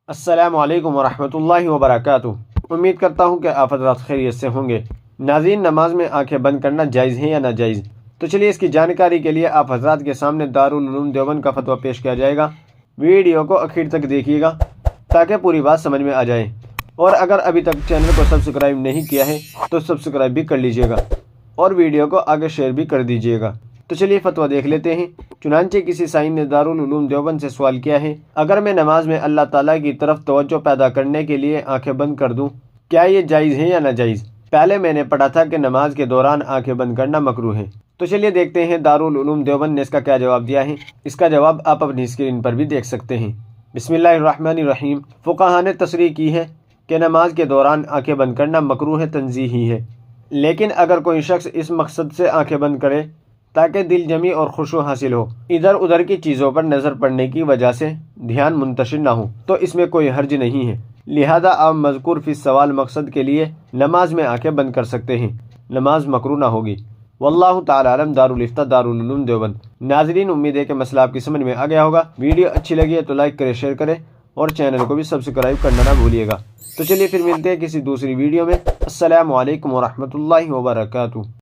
अस्सलामु अलैकुम वरहमतुल्लाहि वबरकातुहू। उम्मीद करता हूँ कि आप हज़रात खैरियत से होंगे। नाज़रीन, नमाज में आंखें बंद करना जायज़ है या नाजायज़? तो चलिए इसकी जानकारी के लिए आप हज़रात के सामने दारुल उलूम देवबंद का फतवा पेश किया जाएगा। वीडियो को आखिर तक देखिएगा ताकि पूरी बात समझ में आ जाए। और अगर अभी तक चैनल को सब्सक्राइब नहीं किया है तो सब्सक्राइब भी कर लीजिएगा और वीडियो को आगे शेयर भी कर दीजिएगा। तो चलिए फतवा देख लेते हैं। चुनांचे किसी साइन ने दारुल उलूम देवबंद से सवाल किया है, अगर मैं नमाज में अल्लाह ताला की तरफ तवज्जो पैदा करने के लिए आंखें बंद कर दूं, क्या ये जायज़ है या नाजायज़? पहले मैंने पढ़ा था कि नमाज के दौरान आंखें बंद करना मकरूह है। तो चलिए देखते हैं दारुल उलूम देवबंद ने इसका क्या जवाब दिया है। इसका जवाब आप अपनी स्क्रीन पर भी देख सकते हैं। बिस्मिल्लाहिर्रहमानिर्रहीम। फुक़हा ने तसरीह की है कि नमाज के दौरान आंखें बंद करना मकरूह तंज़ीही है, लेकिन अगर कोई शख्स इस मकसद से आंखें बंद करे ताकि दिल जमी और खुशू हासिल हो, इधर उधर की चीज़ों पर नज़र पड़ने की वजह से ध्यान मुंतशिर ना हो, तो इसमें कोई हर्ज नहीं है। लिहाजा आप मज़कूर फी सवाल मकसद के लिए नमाज में आंखें बंद कर सकते हैं, नमाज मकरूह ना होगी। वल्लाहु ताला आलम। दारुल इफ्ता दारुल उलूम देवबंद। नाज़रीन, उम्मीद है कि मसला आपकी समझ में आ गया होगा। वीडियो अच्छी लगी है तो लाइक करें, शेयर करें और चैनल को भी सब्सक्राइब करना ना भूलिएगा। तो चलिए फिर मिलते हैं किसी दूसरी वीडियो में। अस्सलामु अलैकुम वरहमतुल्लाहि वबरकातुहू।